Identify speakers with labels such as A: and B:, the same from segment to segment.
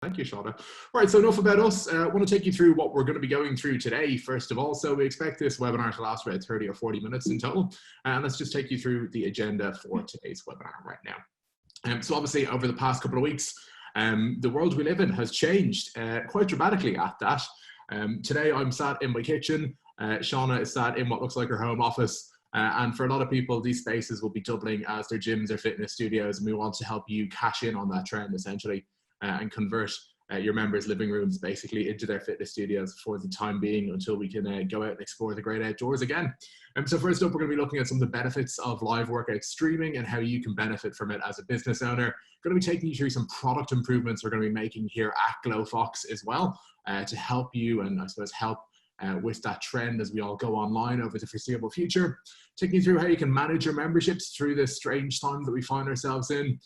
A: Thank you, Shauna. All right, so enough about us. I want to take you through what we're going to be going through today, first of all. So we expect this webinar to last about 30 or 40 minutes in total. And let's just take you through the agenda for today's webinar right now. So obviously, over the past couple of weeks, the world we live in has changed quite dramatically at that. Today, I'm sat in my kitchen. Shauna is sat in what looks like her home office. And for a lot of people, these spaces will be doubling as their gyms or fitness studios. And we want to help you cash in on that trend, essentially. And convert your members' living rooms basically into their fitness studios for the time being until we can go out and explore the great outdoors again. So first up, we're going to be looking at some of the benefits of live workout streaming and how you can benefit from it as a business owner. Going to be taking you through some product improvements we're going to be making here at Glofox as well to help you and I suppose help with that trend as we all go online over the foreseeable future. Taking you through how you can manage your memberships through this strange time that we find ourselves in.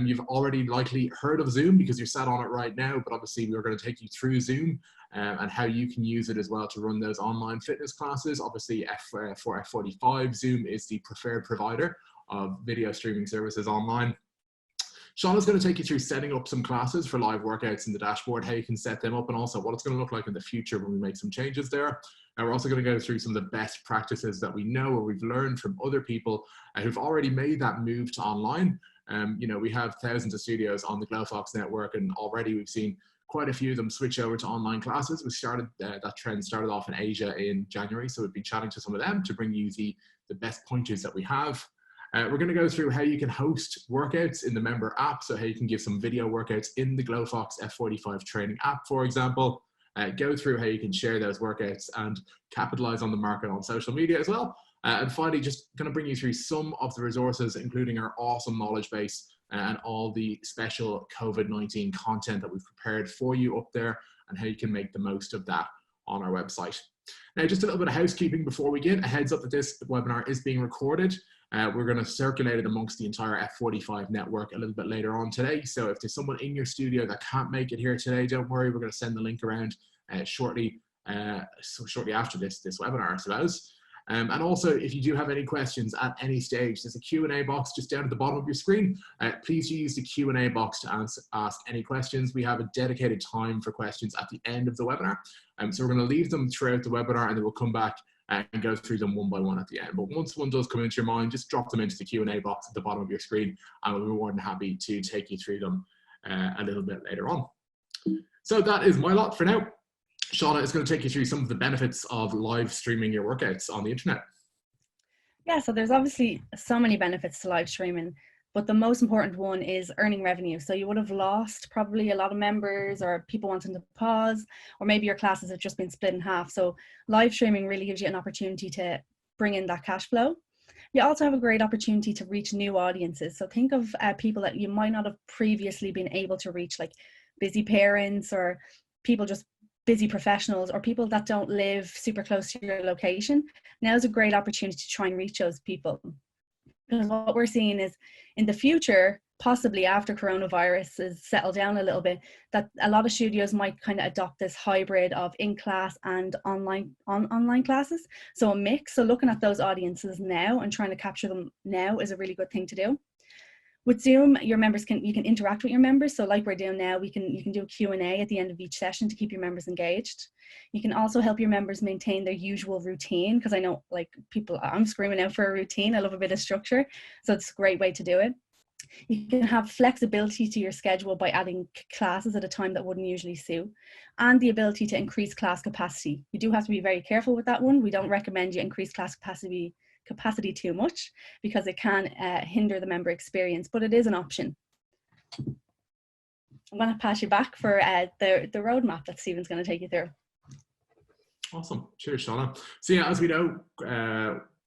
A: You've already likely heard of Zoom because you're sat on it right now, but obviously we're going to take you through Zoom and how you can use it as well to run those online fitness classes. Obviously for F45, Zoom is the preferred provider of video streaming services online. Shauna's going to take you through setting up some classes for live workouts in the dashboard, how you can set them up, and also what it's going to look like in the future when we make some changes there. And we're also going to go through some of the best practices that we know or we've learned from other people who've already made that move to online. You know, we have thousands of studios on the Glofox network, and already we've seen quite a few of them switch over to online classes. We started that trend started off in Asia in January, so we've been chatting to some of them to bring you the best pointers that we have. We're going to go through how you can host workouts in the member app, so how you can give some video workouts in the Glofox F45 training app, for example. Go through how you can share those workouts and capitalize on the market on social media as well. And finally, just going to bring you through some of the resources, including our awesome knowledge base and all the special COVID-19 content that we've prepared for you up there and how you can make the most of that on our website. Now, just a little bit of housekeeping before we begin. A heads up that this webinar is being recorded. We're going to circulate it amongst the entire F45 network a little bit later on today. So if there's someone in your studio that can't make it here today, don't worry. We're going to send the link around shortly after this webinar, I suppose. And also, if you do have any questions at any stage, there's a Q&A box just down at the bottom of your screen. Please use the Q&A box to ask any questions. We have a dedicated time for questions at the end of the webinar. So we're going to leave them throughout the webinar, and then we'll come back and go through them one by one at the end. But once one does come into your mind, just drop them into the Q&A box at the bottom of your screen, and we'll be more than happy to take you through them a little bit later on. So that is my lot for now. Shauna is going to take you through some of the benefits of live streaming your workouts on the internet.
B: Yeah, so there's obviously so many benefits to live streaming, but the most important one is earning revenue. So you would have lost probably a lot of members or people wanting to pause, or maybe your classes have just been split in half. So live streaming really gives you an opportunity to bring in that cash flow. You also have a great opportunity to reach new audiences. So think of people that you might not have previously been able to reach, like busy parents or people just busy professionals or people that don't live super close to your location. Now is a great opportunity to try and reach those people. Because what we're seeing is in the future, possibly after coronavirus is settled down a little bit, that a lot of studios might kind of adopt this hybrid of in-class and online classes. So a mix. So looking at those audiences now and trying to capture them now is a really good thing to do. With Zoom, your members you can interact with your members. So like we're doing now, you can do a Q&A at the end of each session to keep your members engaged. You can also help your members maintain their usual routine, because I know like people, I'm screaming out for a routine. I love a bit of structure. So it's a great way to do it. You can have flexibility to your schedule by adding classes at a time that wouldn't usually suit, and the ability to increase class capacity. You do have to be very careful with that one. We don't recommend you increase class capacity too much because it can hinder the member experience, but it is an option. I'm going to pass you back for the roadmap that Stephen's going to take you through.
A: Awesome. Cheers, Shauna. So yeah, as we know,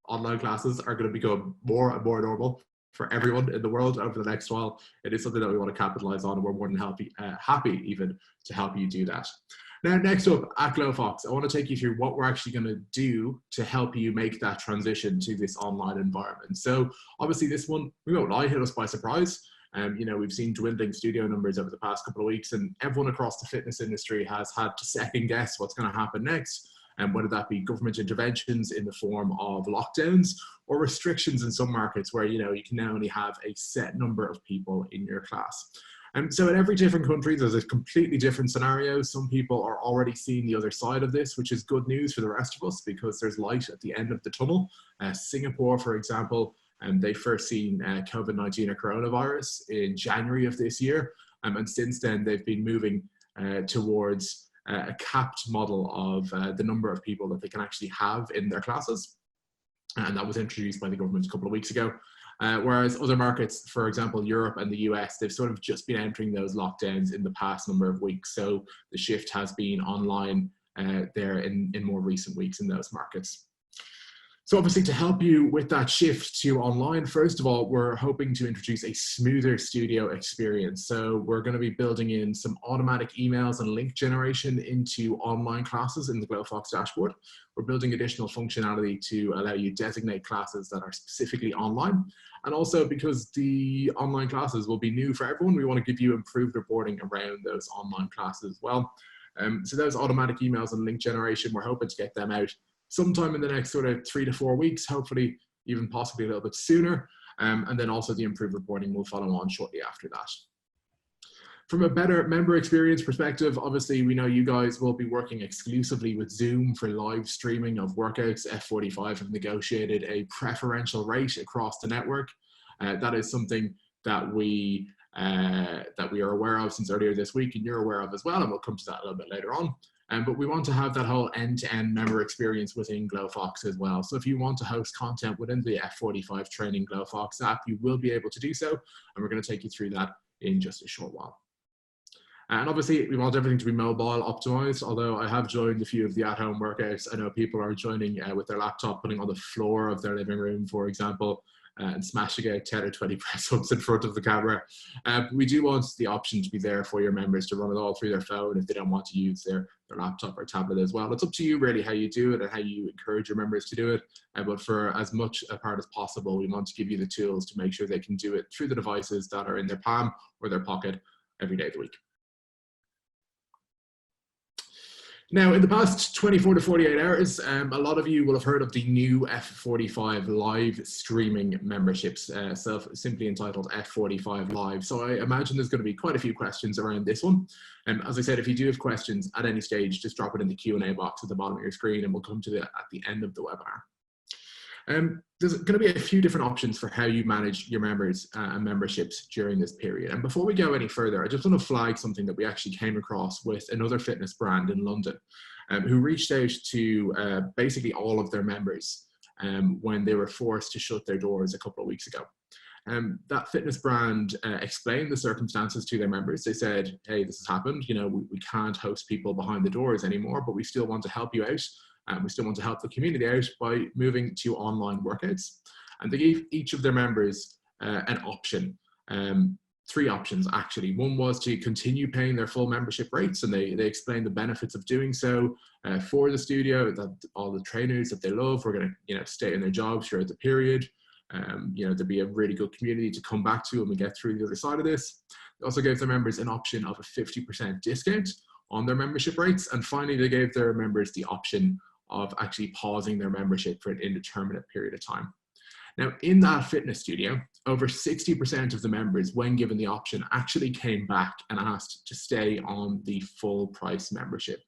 A: online classes are going to become more and more normal for everyone in the world over the next while. It is something that we want to capitalize on, and we're more than happy even to help you do that. Now, next up at Glofox, I want to take you through what we're actually going to do to help you make that transition to this online environment. So obviously this one, we won't lie, hit us by surprise. You know, we've seen dwindling studio numbers over the past couple of weeks, and everyone across the fitness industry has had to second guess what's going to happen next. And whether that be government interventions in the form of lockdowns or restrictions in some markets where, you know, you can now only have a set number of people in your class. So in every different country, there's a completely different scenario. Some people are already seeing the other side of this, which is good news for the rest of us because there's light at the end of the tunnel. Singapore, for example, they first seen COVID-19 or coronavirus in January of this year. And since then, they've been moving towards a capped model of the number of people that they can actually have in their classes. And that was introduced by the government a couple of weeks ago. Whereas other markets, for example, Europe and the US, they've sort of just been entering those lockdowns in the past number of weeks. So the shift has been online there in more recent weeks in those markets. So obviously to help you with that shift to online, first of all, we're hoping to introduce a smoother studio experience. So we're going to be building in some automatic emails and link generation into online classes in the Glofox dashboard. We're building additional functionality to allow you to designate classes that are specifically online. And also because the online classes will be new for everyone, we want to give you improved reporting around those online classes as well. So those automatic emails and link generation, we're hoping to get them out sometime in the next sort of 3 to 4 weeks, hopefully even possibly a little bit sooner. And then also the improved reporting will follow on shortly after that. From a better member experience perspective, obviously we know you guys will be working exclusively with Zoom for live streaming of workouts. F45 have negotiated a preferential rate across the network. That is something that we are aware of since earlier this week, and you're aware of as well, and we'll come to that a little bit later on. But we want to have that whole end-to-end member experience within Glofox as well. So if you want to host content within the F45 Training Glofox app, you will be able to do so. And we're going to take you through that in just a short while. And obviously, we want everything to be mobile optimized, although I have joined a few of the at-home workouts. I know people are joining with their laptop, putting on the floor of their living room, for example, and smashing out 10 or 20 press-ups in front of the camera. We do want the option to be there for your members to run it all through their phone if they don't want to use their laptop or tablet as well. It's up to you really how you do it and how you encourage your members to do it. But for as much a part as possible, we want to give you the tools to make sure they can do it through the devices that are in their palm or their pocket every day of the week. Now, in the past 24 to 48 hours, a lot of you will have heard of the new F45 live streaming memberships, simply entitled F45 Live. So I imagine there's going to be quite a few questions around this one. As I said, if you do have questions at any stage, just drop it in the Q&A box at the bottom of your screen and we'll come to that at the end of the webinar. There's going to be a few different options for how you manage your members and memberships during this period. And before we go any further, I just want to flag something that we actually came across with another fitness brand in London who reached out to basically all of their members when they were forced to shut their doors a couple of weeks ago. That fitness brand explained the circumstances to their members. They said, hey, this has happened. You know, we can't host people behind the doors anymore, but we still want to help you out. We still want to help the community out by moving to online workouts. And they gave each of their members an option, 3 options actually. One was to continue paying their full membership rates, and they explained the benefits of doing so for the studio, that all the trainers that they love were going to stay in their jobs throughout the period. There'd be a really good community to come back to when we get through the other side of this. They also gave their members an option of a 50% discount on their membership rates. And finally, they gave their members the option of actually pausing their membership for an indeterminate period of time. Now, in that fitness studio, over 60% of the members, when given the option, actually came back and asked to stay on the full price membership.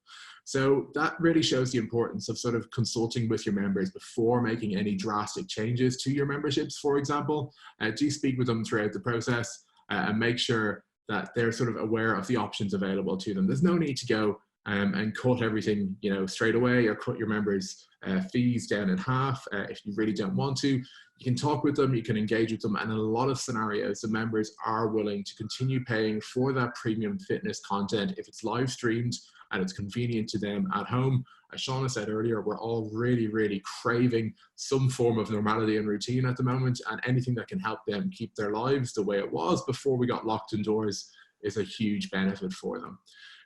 A: So that really shows the importance of sort of consulting with your members before making any drastic changes to your memberships, for example. Do speak with them throughout the process and make sure that they're sort of aware of the options available to them. There's no need to go and cut everything, straight away, or cut your members' fees down in half if you really don't want to. You can talk with them, you can engage with them, and in a lot of scenarios, the members are willing to continue paying for that premium fitness content if it's live streamed and it's convenient to them at home. As Shauna said earlier, we're all really, really craving some form of normality and routine at the moment, and anything that can help them keep their lives the way it was before we got locked indoors is a huge benefit for them.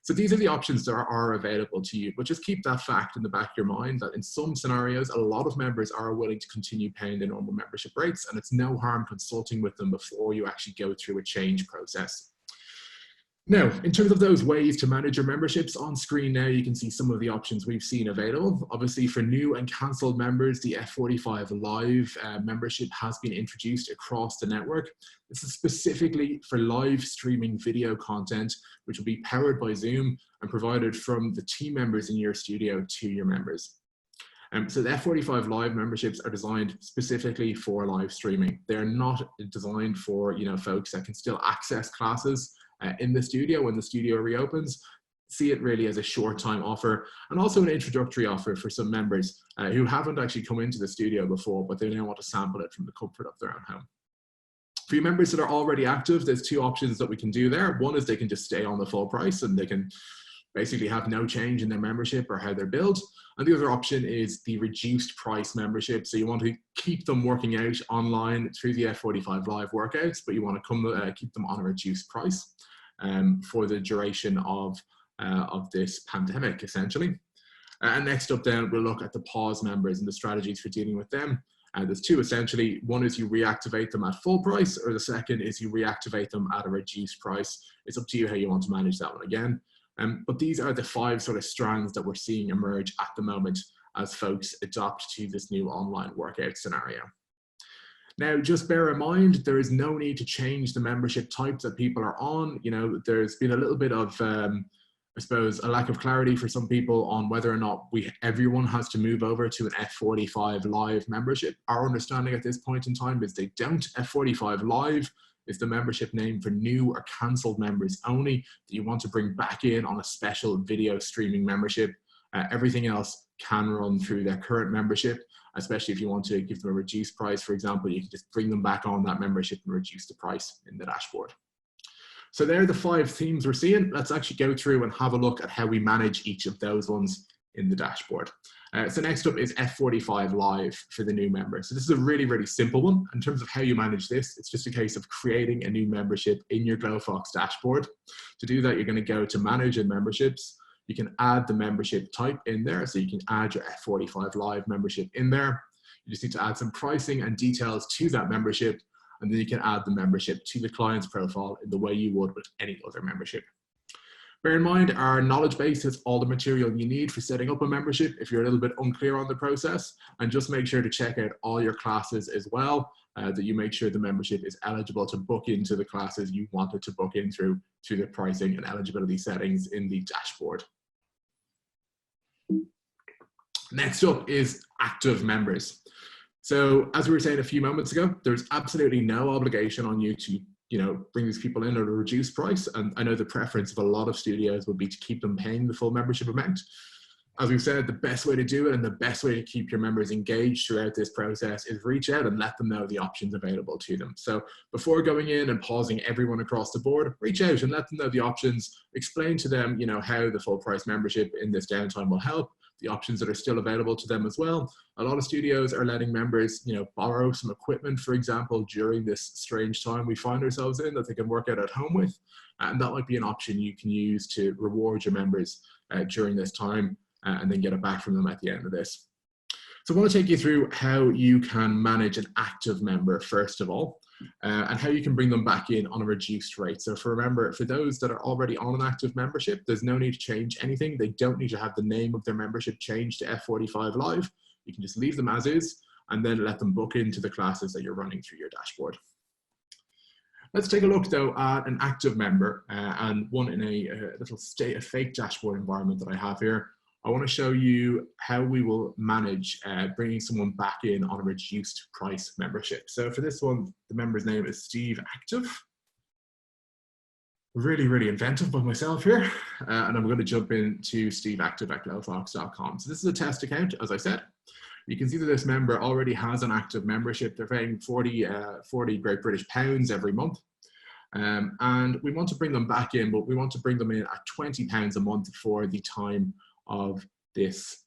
A: So these are the options that are available to you, but just keep that fact in the back of your mind that in some scenarios, a lot of members are willing to continue paying their normal membership rates, and it's no harm consulting with them before you actually go through a change process. Now, in terms of those ways to manage your memberships, on screen now you can see some of the options we've seen available. Obviously, for new and cancelled members, the F45 Live membership has been introduced across the network. This is specifically for live streaming video content, which will be powered by Zoom and provided from the team members in your studio to your members. So the F45 Live memberships are designed specifically for live streaming. They're not designed for folks that can still access classes in the studio when the studio reopens. See it really as a short time offer, and also an introductory offer for some members who haven't actually come into the studio before, but they now want to sample it from the comfort of their own home. For your members that are already active, there's two options that we can do there. One is they can just stay on the full price and they can basically have no change in their membership or how they're billed. And the other option is the reduced price membership. So you want to keep them working out online through the F45 Live workouts, but you want to keep them on a reduced price for the duration of this pandemic, essentially. And next up then, we'll look at the pause members and the strategies for dealing with them. There's two essentially. One is you reactivate them at full price, or the second is you reactivate them at a reduced price. It's up to you how you want to manage that one again. But these are the 5 sort of strands that we're seeing emerge at the moment as folks adopt to this new online workout scenario. Now, just bear in mind, there is no need to change the membership type that people are on. There's been a little bit of, I suppose, a lack of clarity for some people on whether or not everyone has to move over to an F45 Live membership. Our understanding at this point in time is they don't. F45 Live is the membership name for new or cancelled members only that you want to bring back in on a special video streaming membership. Everything else can run through their current membership, especially if you want to give them a reduced price, for example. You can just bring them back on that membership and reduce the price in the dashboard. So there are the 5 themes we're seeing. Let's actually go through and have a look at how we manage each of those ones in the dashboard. So next up is F45 Live for the new member. So this is a really, really simple one. In terms of how you manage this, it's just a case of creating a new membership in your Glofox dashboard. To do that, you're going to go to Manage and Memberships. You can add the membership type in there. So you can add your F45 Live membership in there. You just need to add some pricing and details to that membership. And then you can add the membership to the client's profile in the way you would with any other membership. Bear in mind, our knowledge base has all the material you need for setting up a membership if you're a little bit unclear on the process, and just make sure to check out all your classes as well, that you make sure the membership is eligible to book into the classes you wanted to book in through the pricing and eligibility settings in the dashboard. Next up is active members. So as we were saying a few moments ago, there's absolutely no obligation on you to bring these people in at a reduced price. And I know the preference of a lot of studios would be to keep them paying the full membership amount. As we've said, the best way to do it and the best way to keep your members engaged throughout this process is reach out and let them know the options available to them. So before going in and pausing everyone across the board, reach out and let them know the options, explain to them, how the full price membership in this downtime will help, the options that are still available to them as well. A lot of studios are letting members, borrow some equipment, for example, during this strange time we find ourselves in that they can work out at home with. And that might be an option you can use to reward your members during this time and then get it back from them at the end of this. So I want to take you through how you can manage an active member, first of all, and how you can bring them back in on a reduced rate. So for those that are already on an active membership, there's no need to change anything. They don't need to have the name of their membership changed to F45 Live. You can just leave them as is and then let them book into the classes that you're running through your dashboard. Let's take a look though at an active member and one in a fake dashboard environment that I have here. I want to show you how we will manage bringing someone back in on a reduced price membership. So for this one, the member's name is Steve Active. Really, really inventive by myself here. And I'm going to jump into Steve Active at glofox.com. So this is a test account, as I said. You can see that this member already has an active membership. They're paying 40 Great British pounds every month. And we want to bring them back in, but we want to bring them in at £20 a month for the time of this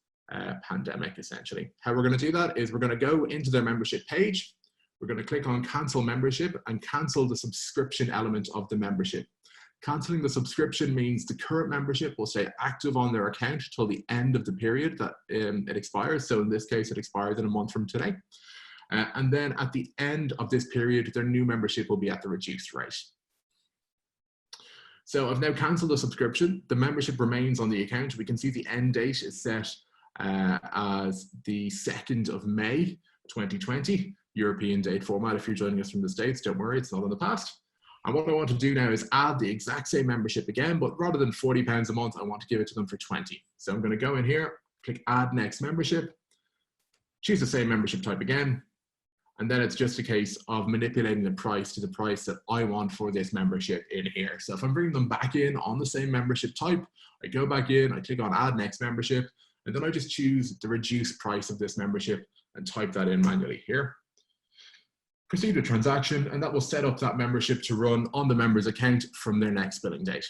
A: pandemic, essentially. How we're going to do that is we're going to go into their membership page. We're going to click on cancel membership and cancel the subscription element of the membership. Canceling the subscription means the current membership will stay active on their account till the end of the period that it expires. So in this case, it expires in a month from today. And then at the end of this period, their new membership will be at the reduced rate. So I've now cancelled the subscription. The membership remains on the account. We can see the end date is set as the 2nd of May, 2020, European date format. If you're joining us from the States, don't worry, it's not in the past. And what I want to do now is add the exact same membership again, but rather than £40 a month, I want to give it to them for 20. So I'm going to go in here, click add next membership, choose the same membership type again, and then it's just a case of manipulating the price to the price that I want for this membership in here. So if I'm bringing them back in on the same membership type, I go back in, I click on add next membership, and then I just choose the reduced price of this membership and type that in manually here. Proceed with transaction, and that will set up that membership to run on the member's account from their next billing date.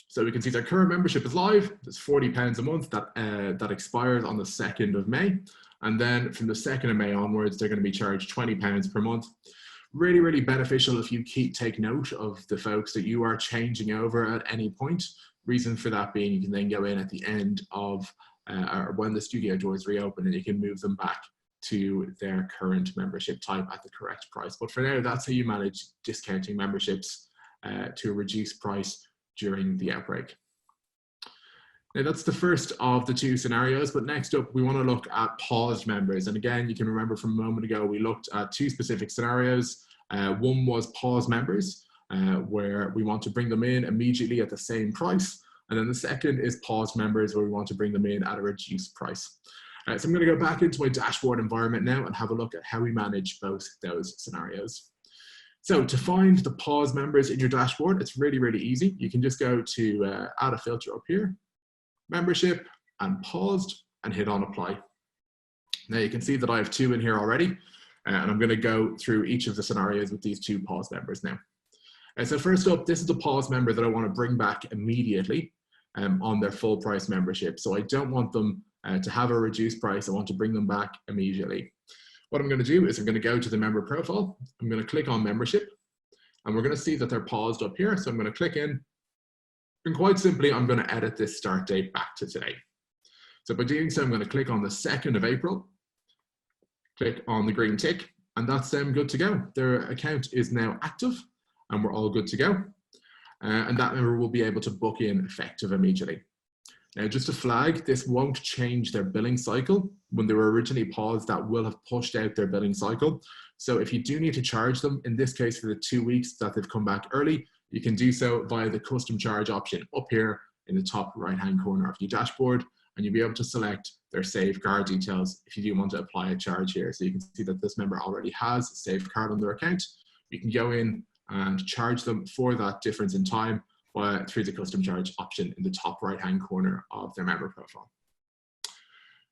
A: So we can see their current membership is live. It's £40 a month that expires on the 2nd of May. And then from the 2nd of May onwards, they're going to be charged £20 per month. Really, really beneficial if you take note of the folks that you are changing over at any point. Reason for that being, you can then go in at the end of, or when the studio doors reopen, and you can move them back to their current membership type at the correct price. But for now, that's how you manage discounting memberships to a reduced price during the outbreak. Now that's the first of the two scenarios, but next up we want to look at paused members. And again, you can remember from a moment ago, we looked at two specific scenarios. One was paused members, where we want to bring them in immediately at the same price. And then the second is paused members, where we want to bring them in at a reduced price. So I'm going to go back into my dashboard environment now and have a look at how we manage both those scenarios. So to find the pause members in your dashboard, it's really, really easy. You can just go to add a filter up here, membership and paused, and hit on apply. Now you can see that I have two in here already, and I'm going to go through each of the scenarios with these two pause members now. So first up, this is the pause member that I want to bring back immediately on their full price membership. So I don't want them to have a reduced price. I want to bring them back immediately. What I'm going to do is I'm going to go to the member profile. I'm going to click on membership, and we're going to see that they're paused up here. So I'm going to click in, and quite simply, I'm going to edit this start date back to today. So by doing so, I'm going to click on the 2nd of April, click on the green tick, and that's them good to go. Their account is now active, and we're all good to go. And that member will be able to book in effective immediately. Now, just a flag, this won't change their billing cycle. When they were originally paused, that will have pushed out their billing cycle. So if you do need to charge them, in this case for the 2 weeks that they've come back early, you can do so via the custom charge option up here in the top right-hand corner of your dashboard, and you'll be able to select their saved card details if you do want to apply a charge here. So you can see that this member already has a saved card on their account. You can go in and charge them for that difference in time through the custom charge option in the top right-hand corner of their member profile.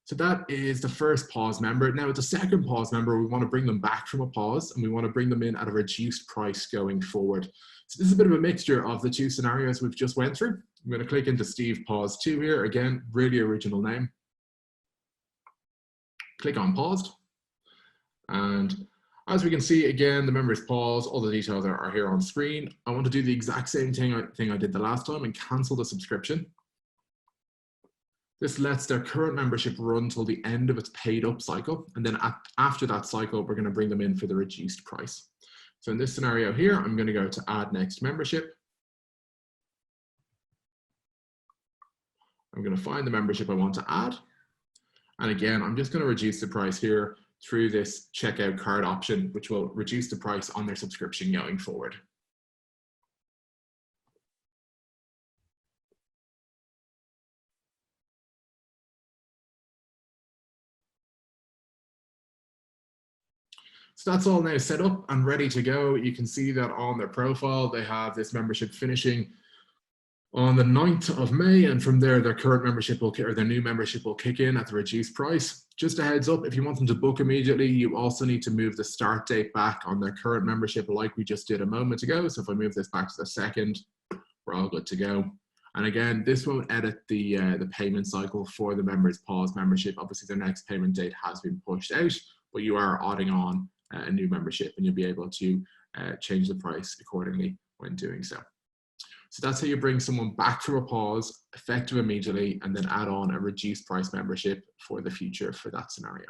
A: So that is the first pause member. Now with the second pause member, we want to bring them back from a pause, and we want to bring them in at a reduced price going forward. So this is a bit of a mixture of the two scenarios we've just went through. I'm going to click into Steve Pause 2 here. Again, really original name. Click on paused. And as we can see, again, the member is paused. All the details are here on screen. I want to do the exact same thing I did the last time and cancel the subscription. This lets their current membership run till the end of its paid up cycle. And then after that cycle, we're going to bring them in for the reduced price. So in this scenario here, I'm going to go to add next membership. I'm going to find the membership I want to add. And again, I'm just going to reduce the price here through this checkout card option, which will reduce the price on their subscription going forward. So that's all now set up and ready to go. You can see that on their profile, they have this membership finishing on the 9th of May, and from there, their current membership will, or their new membership will kick in at the reduced price. Just a heads up, if you want them to book immediately, you also need to move the start date back on their current membership like we just did a moment ago. So if I move this back to the 2nd, we're all good to go. And again, this won't edit the payment cycle for the members' pause membership. Obviously, their next payment date has been pushed out, but you are adding on a new membership, and you'll be able to change the price accordingly when doing so. So that's how you bring someone back from a pause, effective immediately, and then add on a reduced price membership for the future for that scenario.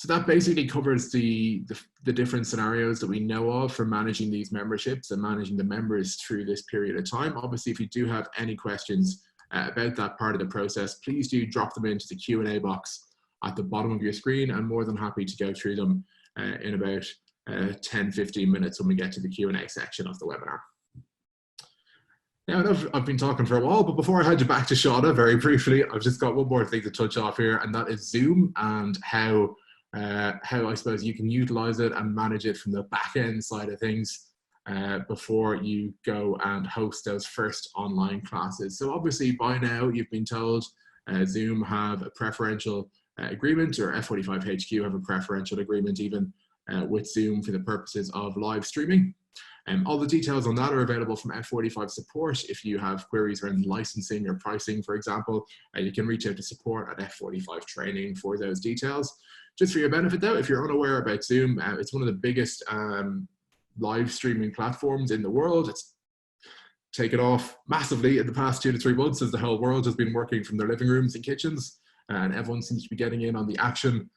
A: So that basically covers the different scenarios that we know of for managing these memberships and managing the members through this period of time. Obviously, if you do have any questions about that part of the process, please do drop them into the Q&A box at the bottom of your screen. I'm more than happy to go through them in about 10-15 minutes when we get to the Q&A section of the webinar. Now, I know I've been talking for a while, but before I hand you back to Shauna, very briefly, I've just got one more thing to touch off here, and that is Zoom and how I suppose you can utilize it and manage it from the back end side of things before you go and host those first online classes. So obviously by now you've been told Zoom have a preferential agreement, or F45 HQ have a preferential agreement even with Zoom for the purposes of live streaming. All the details on that are available from F45 support. If you have queries around licensing or pricing, for example, you can reach out to support at F45 training for those details. Just for your benefit though, if you're unaware about Zoom, it's one of the biggest live streaming platforms in the world. It's taken off massively in the past 2 to 3 months as the whole world has been working from their living rooms and kitchens, and everyone seems to be getting in on the action.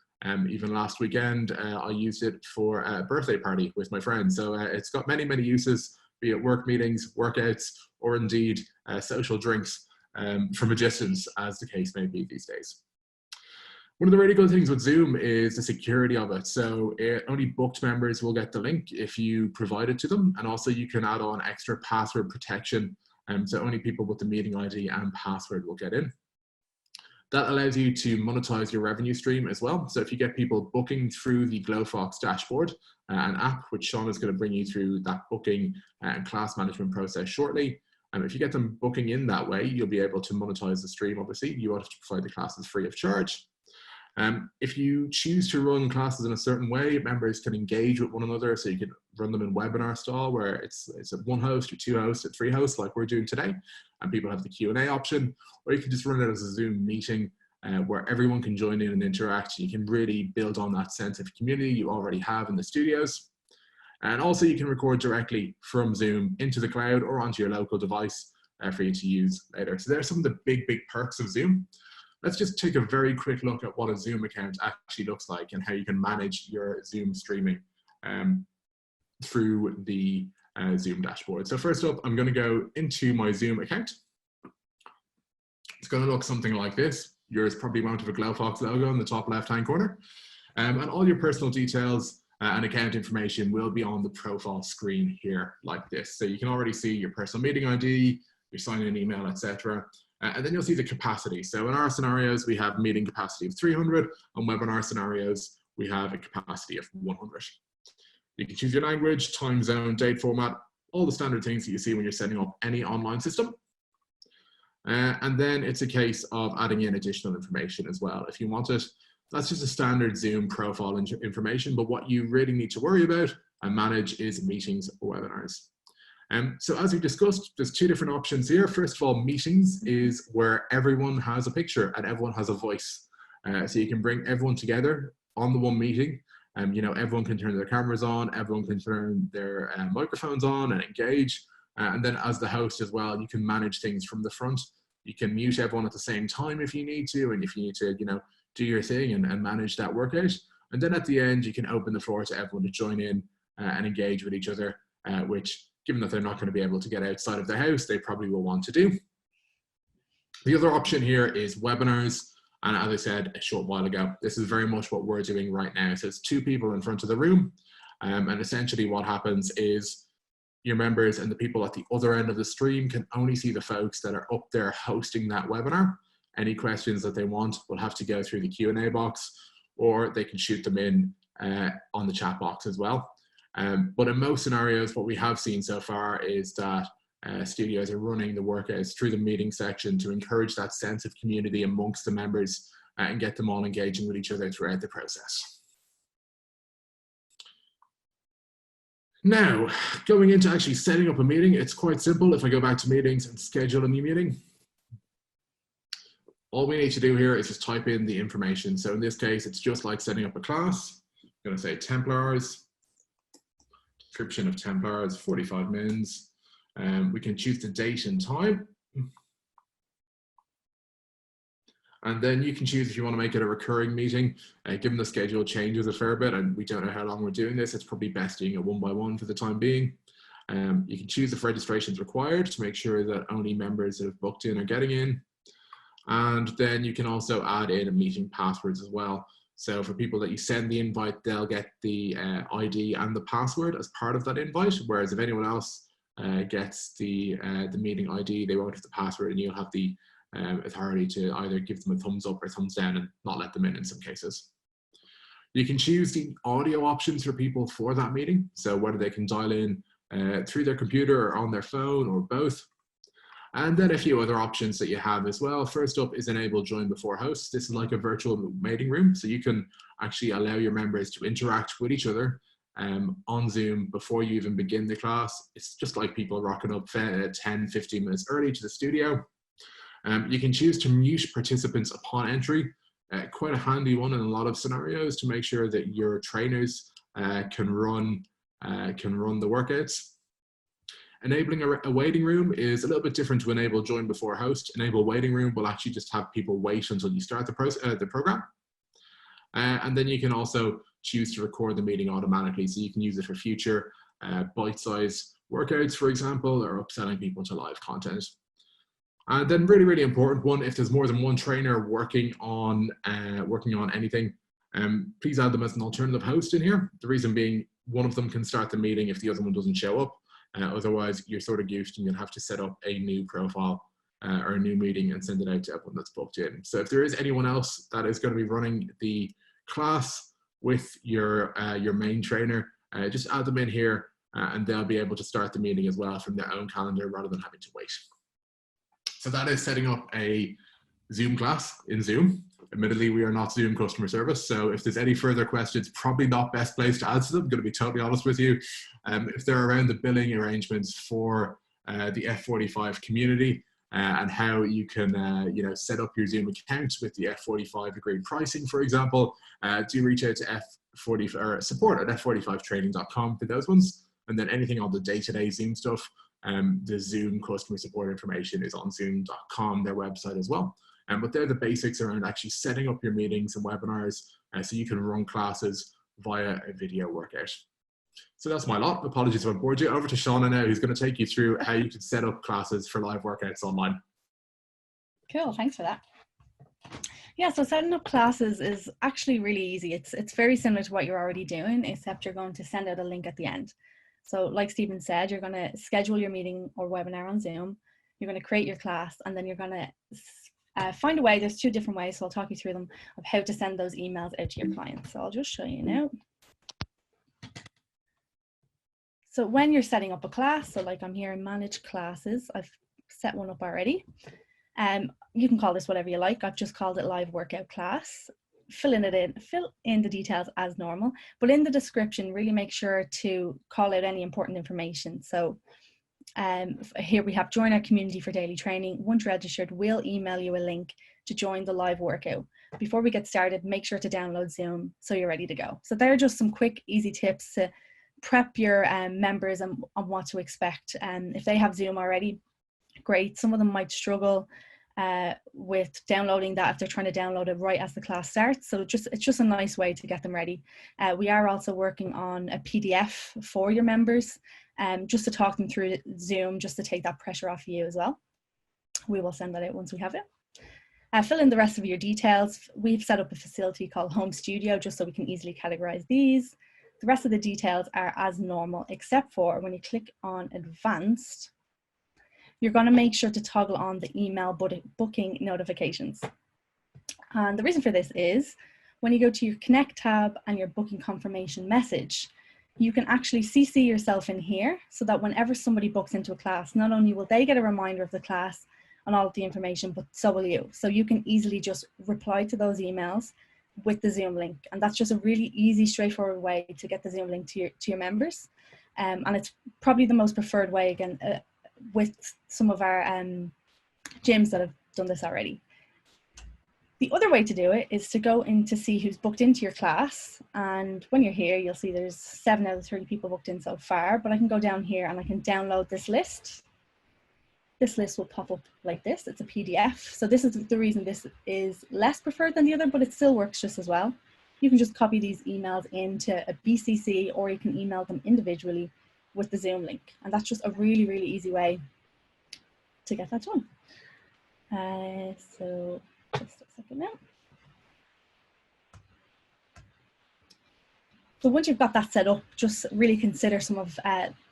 A: Even last weekend, I used it for a birthday party with my friends. So it's got many, many uses, be it work meetings, workouts, or indeed social drinks from a distance, as the case may be these days. One of the really good things with Zoom is the security of it. So only booked members will get the link if you provide it to them. And also you can add on extra password protection. So only people with the meeting ID and password will get in. That allows you to monetize your revenue stream as well. So if you get people booking through the Glofox dashboard, an app, which Sean is going to bring you through that booking and class management process shortly. And if you get them booking in that way, you'll be able to monetize the stream. Obviously, you want to provide the classes free of charge. If you choose to run classes in a certain way, members can engage with one another. So you can run them in webinar style, where it's a 1 host or 2 hosts or 3 hosts like we're doing today, and people have the Q&A option, or you can just run it as a Zoom meeting where everyone can join in and interact. You can really build on that sense of community you already have in the studios. And also you can record directly from Zoom into the cloud or onto your local device for you to use later. So there's some of the big perks of Zoom. Let's just take a very quick look at what a Zoom account actually looks like and how you can manage your Zoom streaming through the Zoom dashboard. So first up, I'm going to go into my Zoom account. It's going to look something like this. Yours probably won't have a Glofox logo in the top left-hand corner. And all your personal details and account information will be on the profile screen here like this. So you can already see your personal meeting ID, your sign-in email, etc. And then you'll see the capacity. So in our scenarios, we have meeting capacity of 300. On webinar scenarios, we have a capacity of 100. You can choose your language, time zone, date format, all the standard things that you see when you're setting up any online system. And then it's a case of adding in additional information as well if you want it. That's just a standard Zoom profile information, but what you really need to worry about and manage is meetings or webinars. So as we discussed, there's 2 different options here. First of all, meetings is where everyone has a picture and everyone has a voice. So you can bring everyone together on the one meeting. You know, everyone can turn their cameras on, everyone can turn their microphones on and engage. And then as the host as well, you can manage things from the front. You can mute everyone at the same time if you need to, and if you need to, you know, do your thing and manage that workout. And then at the end, you can open the floor to everyone to join in and engage with each other, which, given that they're not going to be able to get outside of their house, they probably will want to do. The other option here is webinars. And as I said a short while ago, this is very much what we're doing right now. So it's 2 people in front of the room. And essentially what happens is your members and the people at the other end of the stream can only see the folks that are up there hosting that webinar. Any questions that they want will have to go through the Q&A box, or they can shoot them in on the chat box as well. But in most scenarios, what we have seen so far is that studios are running the workouts through the meeting section to encourage that sense of community amongst the members and get them all engaging with each other throughout the process. Now, going into actually setting up a meeting, it's quite simple. If I go back to meetings and schedule a new meeting, all we need to do here is just type in the information. So in this case, it's just like setting up a class. I'm going to say Templars, description of Templars, 45 mins. We can choose the date and time. And then you can choose if you want to make it a recurring meeting. Given the schedule changes a fair bit and we don't know how long we're doing this, it's probably best doing it one by one for the time being. You can choose if registration is required to make sure that only members that have booked in are getting in. And then you can also add in meeting passwords as well. So for people that you send the invite, they'll get the ID and the password as part of that invite. Whereas if anyone else gets the meeting ID, they won't have the password, and you'll have the authority to either give them a thumbs up or thumbs down and not let them in some cases. You can choose the audio options for people for that meeting. So whether they can dial in through their computer or on their phone or both. And then a few other options that you have as well. First up is enable join before host. This is like a virtual meeting room. So you can actually allow your members to interact with each other on Zoom before you even begin the class. It's just like people rocking up 10, 15 minutes early to the studio. You can choose to mute participants upon entry. Quite a handy one in a lot of scenarios to make sure that your trainers can run the workouts. Enabling a waiting room is a little bit different to enable join before host. Enable waiting room will actually just have people wait until you start the program. And then you can also choose to record the meeting automatically. So you can use it for future bite-sized workouts, for example, or upselling people to live content. And then really, really important one, if there's more than one trainer working on anything, please add them as an alternative host in here. The reason being, one of them can start the meeting if the other one doesn't show up. Otherwise, you're sort of goofed and you'll have to set up a new profile or a new meeting and send it out to everyone that's booked in. So if there is anyone else that is going to be running the class with your main trainer, just add them in here and they'll be able to start the meeting as well from their own calendar rather than having to wait. So that is setting up a Zoom class in Zoom. Admittedly, we are not Zoom customer service, so if there's any further questions, probably not best place to answer them. I'm going to be totally honest with you. If they're around the billing arrangements for the F45 community and how you can set up your Zoom account with the F45 agreed pricing, for example, do reach out to support at f45training.com for those ones. And then anything on the day-to-day Zoom stuff, the Zoom customer support information is on zoom.com, their website as well. But they're the basics around actually setting up your meetings and webinars so you can run classes via a video workout. So that's my lot. Apologies if I bored you. Over to Shauna now, who's going to take you through how you can set up classes for live workouts online.
B: Cool, thanks for that. Yeah, so setting up classes is actually really easy. It's very similar to what you're already doing, except you're going to send out a link at the end. So like Stephen said, you're going to schedule your meeting or webinar on Zoom. You're going to create your class, and then you're going to find a way. There's two different ways, so I'll talk you through them, of how to send those emails out to your clients. So I'll just show you now. So when you're setting up a class, so like I'm here in manage classes, I've set one up already. You can call this whatever you like. I've just called it live workout class. Fill in the details as normal, but in the description, really make sure to call out any important information. So here we have join our community for daily training. Once registered, we'll email you a link to join the live workout. Before we get started, make sure to download Zoom so you're ready to go. So there are just some quick, easy tips to prep your members on what to expect. If they have Zoom already, great. Some of them might struggle with downloading that if they're trying to download it right as the class starts. So it's just a nice way to get them ready. We are also working on a PDF for your members, just to talk them through Zoom, just to take that pressure off you as well. We will send that out once we have it. Fill in the rest of your details. We've set up a facility called Home Studio just so we can easily categorize these. The rest of the details are as normal, except for when you click on advanced, you're going to make sure to toggle on the email booking notifications. And the reason for this is when you go to your Connect tab and your booking confirmation message, you can actually CC yourself in here so that whenever somebody books into a class, not only will they get a reminder of the class and all of the information, but so will you. So you can easily just reply to those emails with the Zoom link. And that's just a really easy, straightforward way to get the Zoom link to your members. And it's probably the most preferred way, again, with some of our gyms that have done this already. The other way to do it is to go in to see who's booked into your class. And when you're here, you'll see there's 7 out of 30 people booked in so far, but I can go down here and I can download this list. this list will pop up like this. It's a PDF. So this is the reason this is less preferred than the other, but it still works just as well. You can just copy these emails into a BCC, or you can email them individually with the Zoom link. And that's just a really, really easy way to get that done. So just a second now. So once you've got that set up, just really consider some of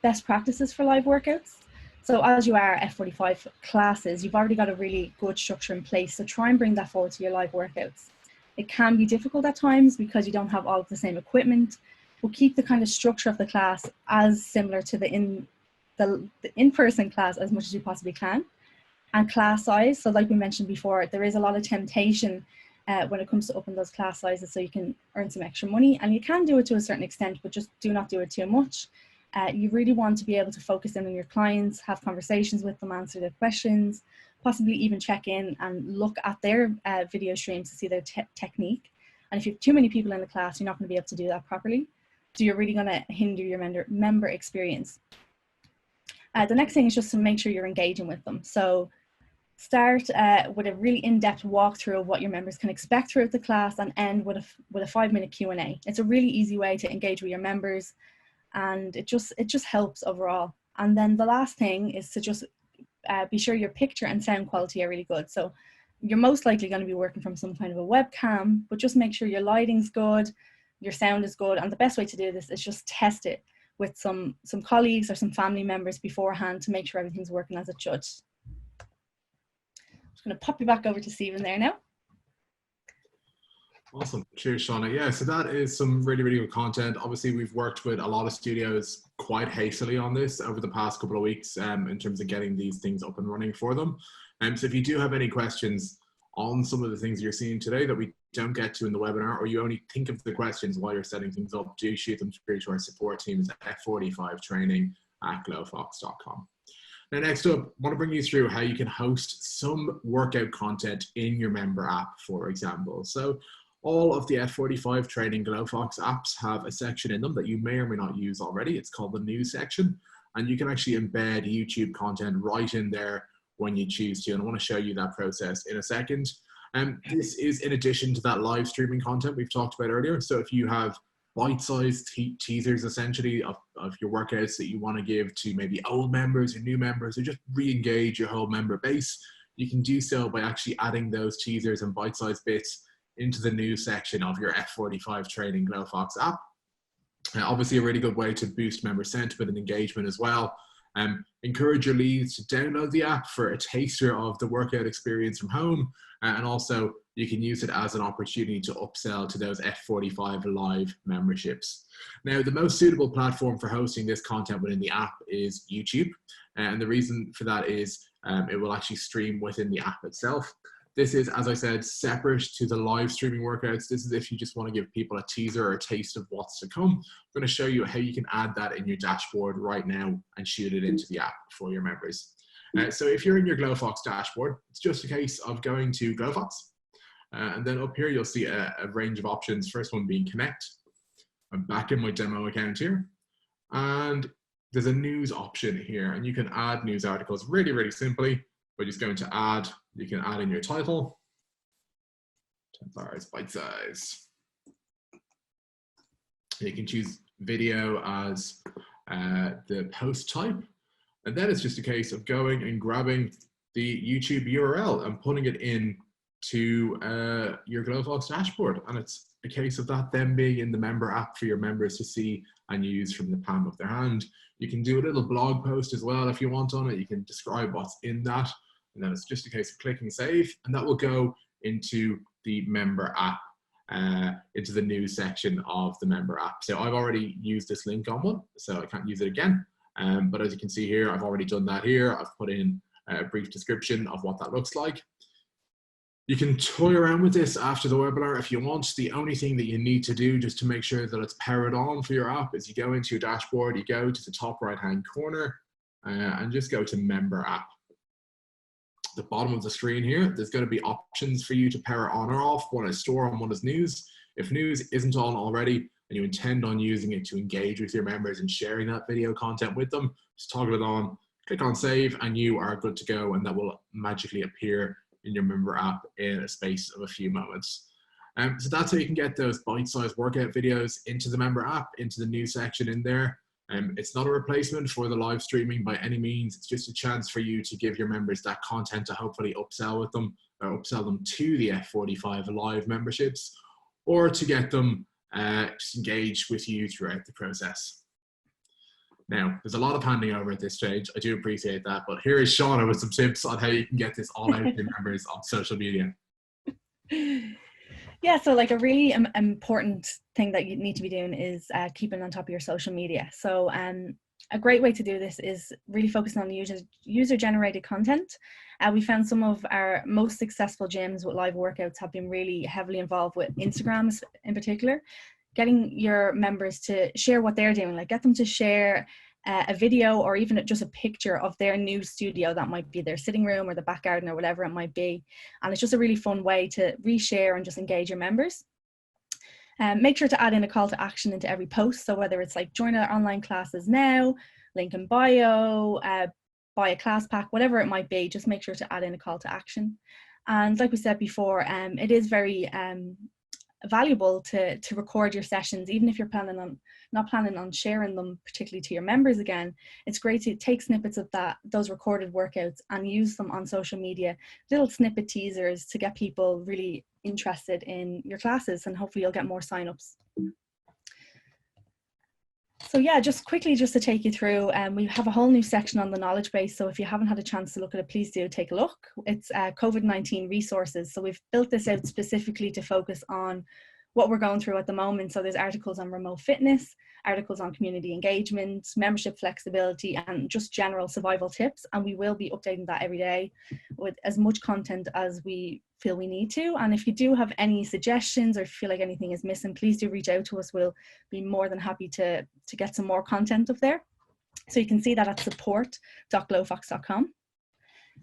B: best practices for live workouts. So as you are F45 classes, you've already got a really good structure in place. So try and bring that forward to your live workouts. It can be difficult at times because you don't have all of the same equipment, but keep the kind of structure of the class as similar to the in-person class as much as you possibly can. And class size, so like we mentioned before, there is a lot of temptation when it comes to upping those class sizes so you can earn some extra money. And you can do it to a certain extent, but just do not do it too much. You really want to be able to focus in on your clients, have conversations with them, answer their questions, possibly even check in and look at their video streams to see their technique. And if you have too many people in the class, you're not going to be able to do that properly. So you're really going to hinder your member experience. The next thing is just to make sure you're engaging with them. So start with a really in-depth walkthrough of what your members can expect throughout the class, and end with a 5-minute Q&A. It's a really easy way to engage with your members, and it just helps overall. And then the last thing is to just be sure your picture and sound quality are really good. So you're most likely going to be working from some kind of a webcam, but just make sure your lighting's good, your sound is good. And the best way to do this is just test it with some colleagues or some family members beforehand to make sure everything's working as it should. I'm going to pop you back over to Stephen there now.
A: Awesome. Cheers, Shauna. Yeah, so that is some really, really good content. Obviously, we've worked with a lot of studios quite hastily on this over the past couple of weeks in terms of getting these things up and running for them. So if you do have any questions on some of the things you're seeing today that we don't get to in the webinar, or you only think of the questions while you're setting things up, do shoot them through to our support teams at F45training@glofox.com. Now, next up, I want to bring you through how you can host some workout content in your member app, for example. So all of the F45 training Glofox apps have a section in them that you may or may not use already. It's called the news section, and you can actually embed YouTube content right in there when you choose to. And I want to show you that process in a second. This is in addition to that live streaming content we've talked about earlier. So if you have bite-sized teasers essentially of your workouts that you want to give to maybe old members or new members, or just re-engage your whole member base, you can do so by actually adding those teasers and bite-sized bits into the news section of your F45 training Glofox app. Obviously a really good way to boost member sentiment and engagement as well. Encourage your leads to download the app for a taster of the workout experience from home, and also you can use it as an opportunity to upsell to those F45 live memberships. Now, the most suitable platform for hosting this content within the app is YouTube, and the reason for that is it will actually stream within the app itself. This is, as I said, separate to the live streaming workouts. This is if you just want to give people a teaser or a taste of what's to come. I'm going to show you how you can add that in your dashboard right now and shoot it into the app for your members. So if you're in your Glofox dashboard, it's just a case of going to Glofox. And then up here, you'll see a range of options. First one being Connect. I'm back in my demo account here. And there's a news option here, and you can add news articles really, really simply by just going to add. You can add in your title, 10 bars, bite size. You can choose video as the post type. And then it's just a case of going and grabbing the YouTube URL and putting it in to your Glofox dashboard. And it's a case of that then being in the member app for your members to see and use from the palm of their hand. You can do a little blog post as well if you want on it. You can describe what's in that. And then it's just a case of clicking save, and that will go into the member app, into the news section of the member app. So I've already used this link on one, so I can't use it again. But as you can see here, I've already done that here. I've put in a brief description of what that looks like. You can toy around with this after the webinar if you want. The only thing that you need to do just to make sure that it's powered on for your app is you go into your dashboard, you go to the top right-hand corner and just go to member app. The bottom of the screen here, there's going to be options for you to power on or off. One is store and one is news. If news isn't on already and you intend on using it to engage with your members and sharing that video content with them, just toggle it on, Click on save and you are good to go, and that will magically appear in your member app in a space of a few moments. So that's how you can get those bite-sized workout videos into the member app, into the new section in there. It's not a replacement for the live streaming by any means. It's just a chance for you to give your members that content to hopefully upsell with them, or upsell them to the F45 live memberships, or to get them just engaged with you throughout the process. Now, there's a lot of handing over at this stage. I do appreciate that, but here is Shauna with some tips on how you can get this all out to your members on social media.
B: Yeah, so like a really important thing that you need to be doing is keeping on top of your social media. So a great way to do this is really focusing on user-generated content. We found some of our most successful gyms with live workouts have been really heavily involved with Instagrams in particular. Getting your members to share what they're doing, like get them to share a video or even just a picture of their new studio. That might be their sitting room or the back garden or whatever it might be. And it's just a really fun way to reshare and just engage your members. Make sure to add in a call to action into every post. So whether it's like join our online classes now, link in bio, buy a class pack, whatever it might be, just make sure to add in a call to action. And like we said before, it is very valuable to record your sessions, even if you're not planning on sharing them particularly to your members again. It's great to take snippets of those recorded workouts and use them on social media, little snippet teasers to get people really interested in your classes, and hopefully you'll get more signups. So yeah, just quickly to take you through, we have a whole new section on the knowledge base. So if you haven't had a chance to look at it, please do take a look. It's COVID-19 resources. So we've built this out specifically to focus on what we're going through at the moment. So there's articles on remote fitness, articles on community engagement, membership flexibility, and just general survival tips. And we will be updating that every day with as much content as we feel we need to. And if you do have any suggestions or feel like anything is missing, please do reach out to us. We'll be more than happy to get some more content up there. So you can see that at support.glofox.com.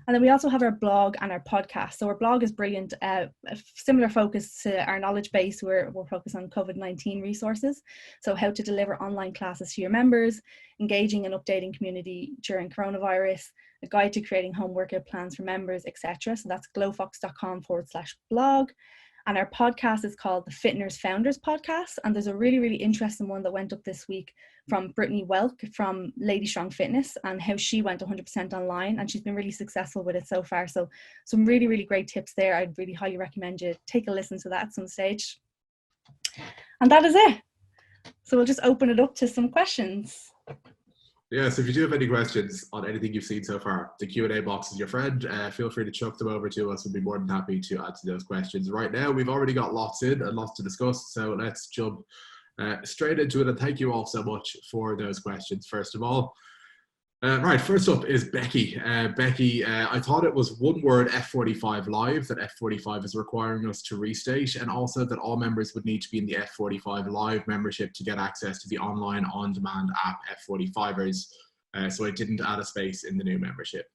B: And then we also have our blog and our podcast. So our blog is brilliant, a similar focus to our knowledge base. We're focused on COVID-19 resources. So how to deliver online classes to your members, engaging and updating community during coronavirus, a guide to creating home workout plans for members, etc. So that's glofox.com/blog. And our podcast is called the Fitness Founders Podcast. And there's a really, really interesting one that went up this week from Brittany Welk from Lady Strong Fitness, and how she went 100% online, and she's been really successful with it so far. So some really, really great tips there. I'd really highly recommend you take a listen to that at some stage. And that is it. So we'll just open it up to some questions.
A: Yeah, so if you do have any questions on anything you've seen so far, the Q&A box is your friend. Feel free to chuck them over to us. We'll be more than happy to answer those questions. Right now, we've already got lots in and lots to discuss, so let's jump straight into it. And thank you all so much for those questions, first of all. Right, first up is Becky. Becky, I thought it was one word, F45 Live, that F45 is requiring us to restate, and also that all members would need to be in the F45 Live membership to get access to the online on-demand app F45ers. So I didn't add a space in the new membership.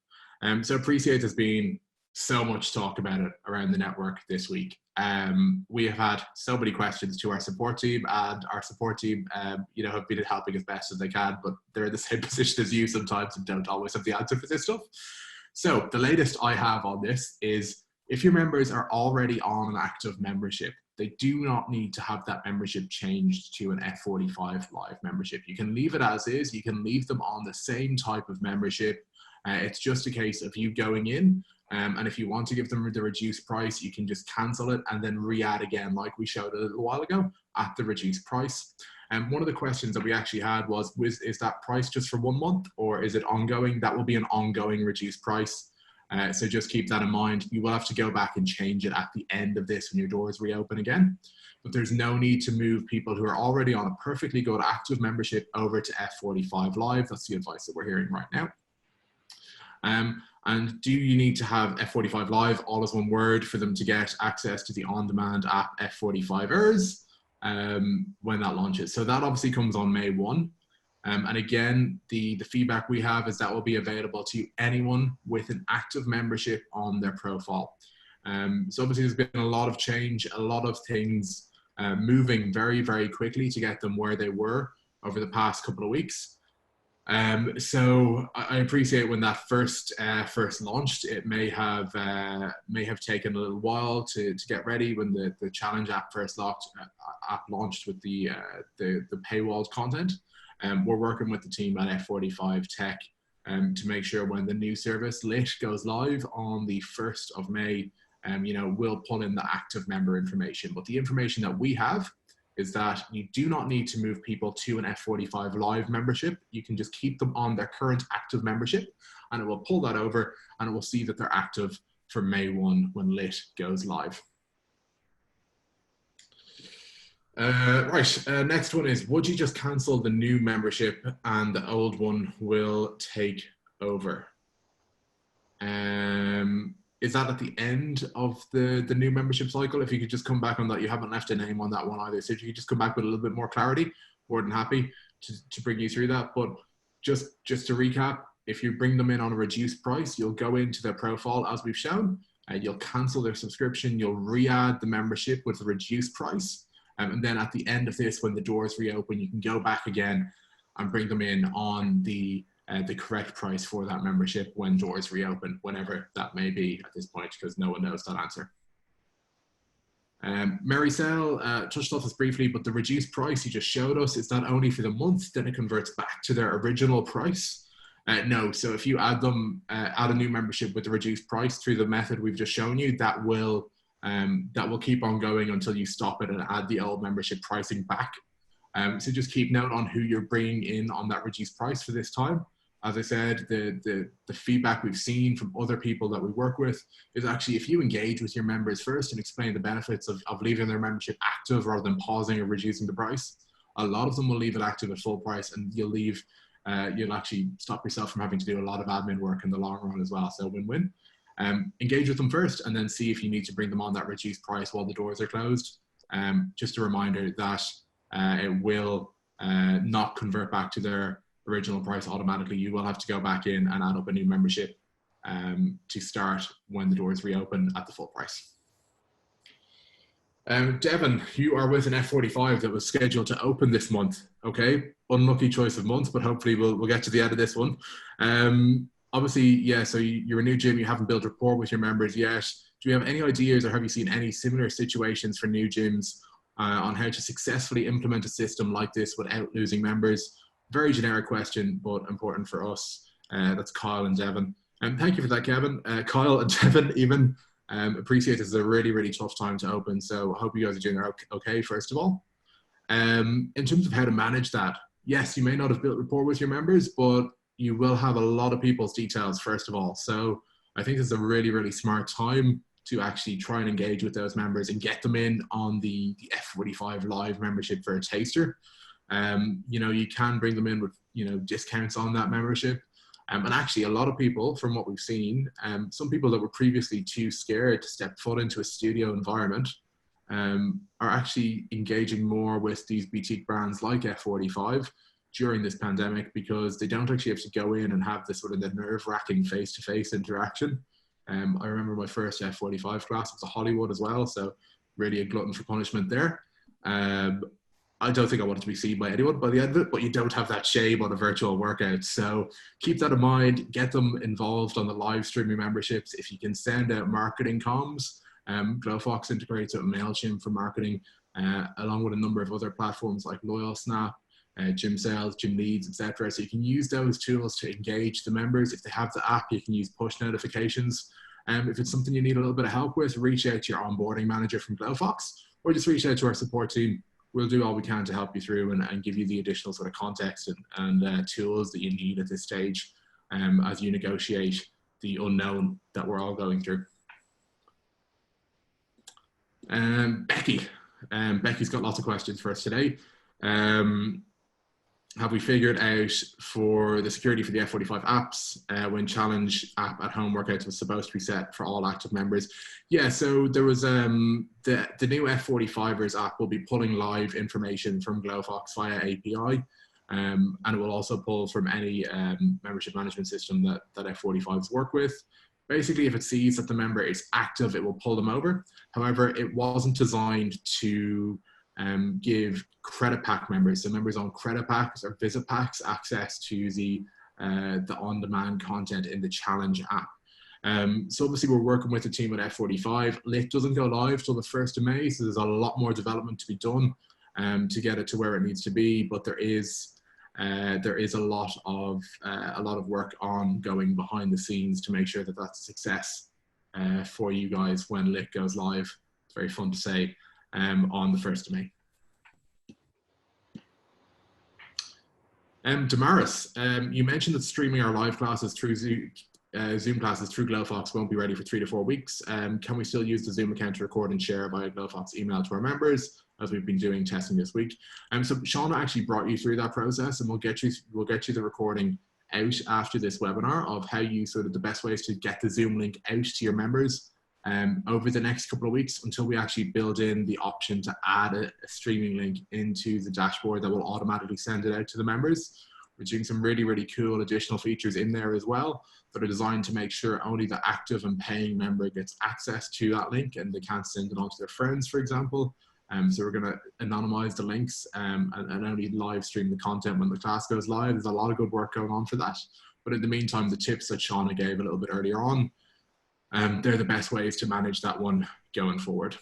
A: So appreciate there's been so much talk about it around the network this week. We have had so many questions to our support team, and our support team, have been helping as best as they can, but they're in the same position as you sometimes and don't always have the answer for this stuff. So the latest I have on this is, if your members are already on an active membership, they do not need to have that membership changed to an F45 Live membership. You can leave it as is. You can leave them on the same type of membership. It's just a case of you going in, and if you want to give them the reduced price, you can just cancel it and then re-add again, like we showed a little while ago, at the reduced price. And one of the questions that we actually had was, is that price just for 1 month, or is it ongoing? That will be an ongoing reduced price. So just keep that in mind. You will have to go back and change it at the end of this when your doors reopen again. But there's no need to move people who are already on a perfectly good active membership over to F45 Live. That's the advice that we're hearing right now. And do you need to have F45 Live, all as one word, for them to get access to the on-demand app F45ers when that launches? So that obviously comes on May 1. And again, the feedback we have is that will be available to anyone with an active membership on their profile. So obviously there's been a lot of change, a lot of things moving very, very quickly to get them where they were over the past couple of weeks. So I appreciate when that first launched, it may have taken a little while to get ready when the challenge app first launched with the paywalled content. We're working with the team at F45 Tech to make sure when the new service Lit goes live on the 1st of May, we'll pull in the active member information. But the information that we have is that you do not need to move people to an F45 live membership. You can just keep them on their current active membership, and it will pull that over and it will see that they're active for May 1 when Lit goes live. Next one is, would you just cancel the new membership and the old one will take over? Is that at the end of the new membership cycle? If you could just come back on that, you haven't left a name on that one either. So if you could just come back with a little bit more clarity, more than happy to bring you through that. But just to recap, if you bring them in on a reduced price, you'll go into their profile as we've shown, and you'll cancel their subscription, you'll re-add the membership with a reduced price. And then at the end of this, when the doors reopen, you can go back again and bring them in on the correct price for that membership when doors reopen, whenever that may be at this point, because no one knows that answer. Mary Sell touched on this briefly, but the reduced price you just showed us, is that only for the month, then it converts back to their original price? No, so if you add a new membership with the reduced price through the method we've just shown you, that will keep on going until you stop it and add the old membership pricing back. So just keep note on who you're bringing in on that reduced price for this time. As I said, the feedback we've seen from other people that we work with is actually, if you engage with your members first and explain the benefits of leaving their membership active rather than pausing or reducing the price, a lot of them will leave it active at full price, and you'll actually stop yourself from having to do a lot of admin work in the long run as well. So win-win. Engage with them first and then see if you need to bring them on that reduced price while the doors are closed. Just a reminder that it will not convert back to their original price automatically. You will have to go back in and add up a new membership to start when the doors reopen at the full price. Devin, you are with an F45 that was scheduled to open this month. Okay, unlucky choice of month, but hopefully we'll get to the end of this one. Obviously, yeah, so you're a new gym, you haven't built rapport with your members yet. Do you have any ideas, or have you seen any similar situations for new gyms on how to successfully implement a system like this without losing members? Very generic question, but important for us. That's Kyle and Devin. And thank you for that, Kevin. Kyle and Devin even appreciate this is a really, really tough time to open. So I hope you guys are doing okay, first of all. In terms of how to manage that, yes, you may not have built rapport with your members, but you will have a lot of people's details, first of all. So I think it's a really, really smart time to actually try and engage with those members and get them in on the F45 live membership for a taster. You can bring them in with, discounts on that membership. And actually a lot of people, from what we've seen, some people that were previously too scared to step foot into a studio environment are actually engaging more with these boutique brands like F45 during this pandemic, because they don't actually have to go in and have this sort of the nerve-wracking face-to-face interaction. I remember my first F45 class was a Hollywood as well, so really a glutton for punishment there. I don't think I wanted to be seen by anyone by the end of it, but you don't have that shame on a virtual workout. So keep that in mind, get them involved on the live streaming memberships. If you can send out marketing comms, Glofox integrates with MailChimp for marketing, along with a number of other platforms like LoyalSnap, Gym Sales, Gym Leads, etc. So you can use those tools to engage the members. If they have the app, you can use push notifications. If it's something you need a little bit of help with, reach out to your onboarding manager from Glofox, or just reach out to our support team. We'll do all we can to help you through and give you the additional sort of context and tools that you need at this stage as you negotiate the unknown that we're all going through. Becky's got lots of questions for us today. Have we figured out for the security for the F45 apps when challenge app at home workouts was supposed to be set for all active members? Yeah, so there was the new F45ers app will be pulling live information from Glofox via API, and it will also pull from any membership management system that F45s work with. Basically, if it sees that the member is active, it will pull them over. However, it wasn't designed to give credit pack members, so members on credit packs or visit packs, access to the on-demand content in the challenge app. So obviously we're working with the team at F45. Lit doesn't go live till the 1st of May, so there's a lot more development to be done to get it to where it needs to be. But there is a lot of work ongoing behind the scenes to make sure that that's a success for you guys when Lit goes live. It's very fun to say on the 1st of May. Damaris, you mentioned that streaming our live classes through Zoom classes through Glofox won't be ready for 3 to 4 weeks. Can we still use the Zoom account to record and share via Glofox email to our members, as we've been doing testing this week? So Shauna actually brought you through that process, and we'll get you the recording out after this webinar of how you sort of the best ways to get the Zoom link out to your members over the next couple of weeks, until we actually build in the option to add a streaming link into the dashboard that will automatically send it out to the members. We're doing some really, really cool additional features in there as well that are designed to make sure only the active and paying member gets access to that link, and they can't send it on to their friends, for example. So we're going to anonymize the links and only live stream the content when the class goes live. There's a lot of good work going on for that. But in the meantime, the tips that Shauna gave a little bit earlier on, they're the best ways to manage that one going forward.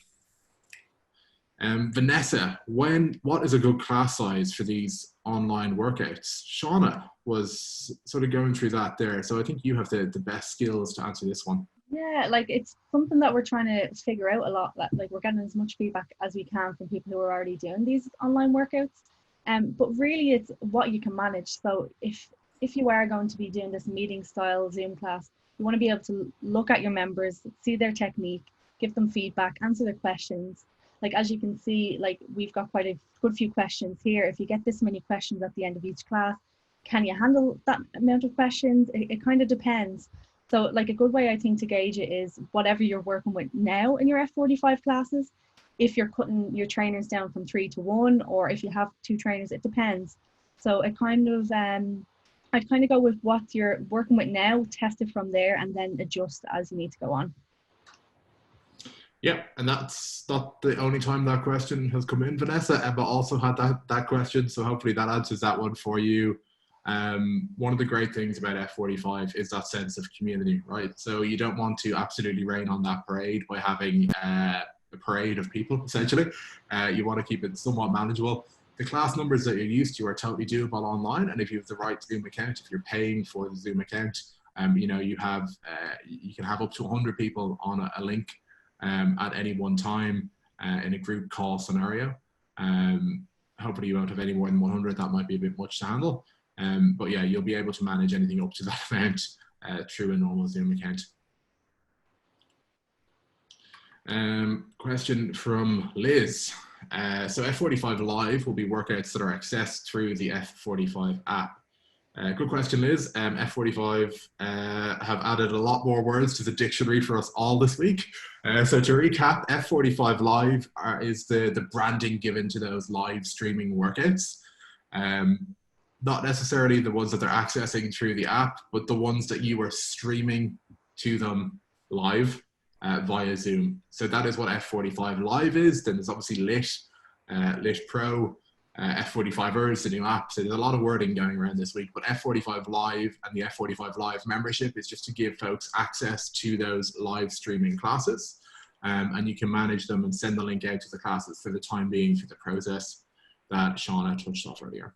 A: Vanessa, what is a good class size for these online workouts? Shauna was sort of going through that there. So I think you have the best skills to answer this one.
B: Yeah, like it's something that we're trying to figure out a lot. Like we're getting as much feedback as we can from people who are already doing these online workouts. But really it's what you can manage. So if you are going to be doing this meeting style Zoom class, you want to be able to look at your members, see their technique, give them feedback, answer their questions. Like as you can see, like we've got quite a good few questions here. If you get this many questions at the end of each class, can you handle that amount of questions? It kind of depends. So like a good way I think to gauge it is whatever you're working with now in your F45 classes. If you're cutting your trainers down from 3 to 1, or if you have 2 trainers, it depends. So it kind of, I'd kind of go with what you're working with now, test it from there, and then adjust as you need to go on.
A: Yeah, and that's not the only time that question has come in, Vanessa. Emma also had that question, so hopefully that answers that one for you. One of the great things about F45 is that sense of community, right? So you don't want to absolutely rain on that parade by having a parade of people, essentially. You want to keep it somewhat manageable. The class numbers that you're used to are totally doable online, and if you have the right Zoom account, if you're paying for the Zoom account, you know, you can have up to 100 people on a link at any one time in a group call scenario. Hopefully you won't have any more than 100. That might be a bit much to handle. But yeah, you'll be able to manage anything up to that amount through a normal Zoom account. Question from Liz. So F45 Live will be workouts that are accessed through the F45 app. Good question, Liz. F45 have added a lot more words to the dictionary for us all this week. So to recap, F45 Live is the branding given to those live streaming workouts. Not necessarily the ones that they're accessing through the app, but the ones that you are streaming to them live via Zoom. So that is what F45 Live is. Then there's obviously Lit, Lit Pro, F45er is the new app. So there's a lot of wording going around this week, but F45 Live and the F45 Live membership is just to give folks access to those live streaming classes. And you can manage them and send the link out to the classes for the time being for the process that Shauna touched off earlier.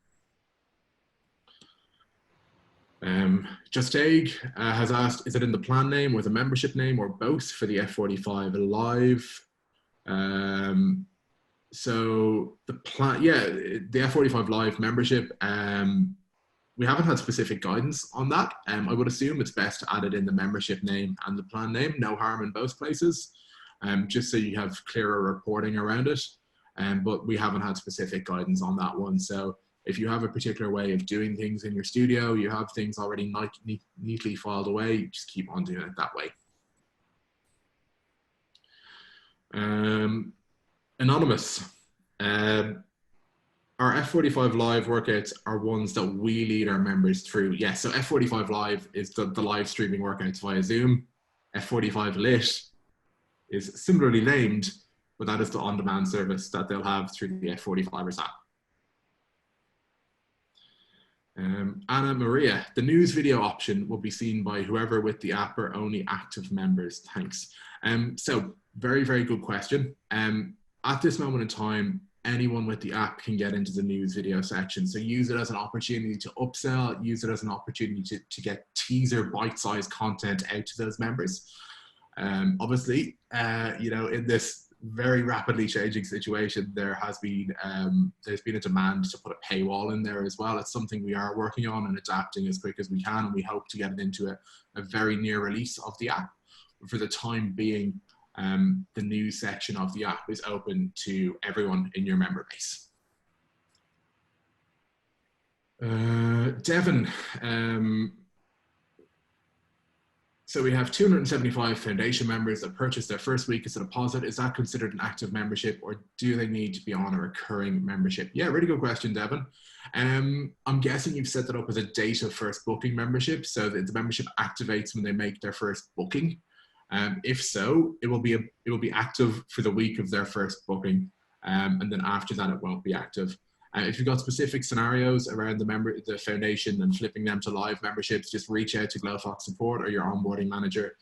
A: Just Egg has asked, is it in the plan name or the membership name or both for the F45 Live? So the plan, yeah, the F45 Live membership, we haven't had specific guidance on that. I would assume it's best to add it in the membership name and the plan name, no harm in both places, just so you have clearer reporting around it. But we haven't had specific guidance on that one. So if you have a particular way of doing things in your studio, you have things already neatly filed away, you just keep on doing it that way. Anonymous, our F45 Live workouts are ones that we lead our members through. Yes, so F45 Live is the live streaming workouts via Zoom. F45 Lit is similarly named, but that is the on-demand service that they'll have through the F45ers app. Anna Maria, the news video option will be seen by whoever with the app or only active members. Thanks. So very, very good question. At this moment in time, anyone with the app can get into the news video section. So use it as an opportunity to upsell, use it as an opportunity to get teaser bite-sized content out to those members. Obviously, you know, in this very rapidly changing situation, there's been a demand to put a paywall in there as well. It's something we are working on and adapting as quick as we can, and we hope to get it into a very near release of the app. But for the time being, the news section of the app is open to everyone in your member base. Devin, so we have 275 foundation members that purchased their first week as a deposit. Is that considered an active membership, or do they need to be on a recurring membership? Yeah, really good question, Devin. I'm guessing you've set that up as a date of first booking membership, so that the membership activates when they make their first booking. If so, it will be active for the week of their first booking, and then after that it won't be active. If you've got specific scenarios around the foundation and flipping them to live memberships, just reach out to Glofox support or your onboarding manager.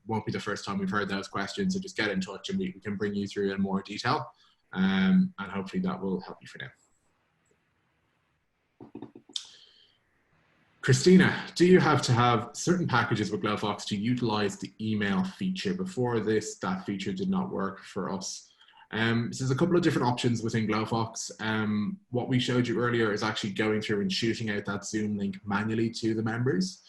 A: Won't be the first time we've heard those questions, so just get in touch and we can bring you through in more detail, and hopefully that will help you for now. Christina, do you have to have certain packages with Glofox to utilize the email feature? Before this, that feature did not work for us. So there's a couple of different options within Glofox. What we showed you earlier is actually going through and shooting out that Zoom link manually to the members.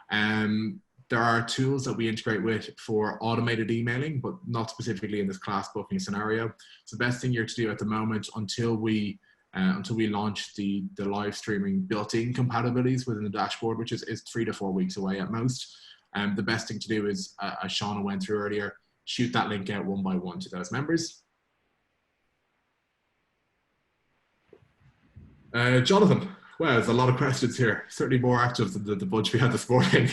A: There are tools that we integrate with for automated emailing, but not specifically in this class booking scenario. So the best thing you're to do at the moment until we launch the live streaming built-in compatibilities within the dashboard, which is 3 to 4 weeks away at most. The best thing to do is, as Shauna went through earlier, shoot that link out one by one to those members. Jonathan, wow, there's a lot of questions here. Certainly more active than the bunch we had this morning.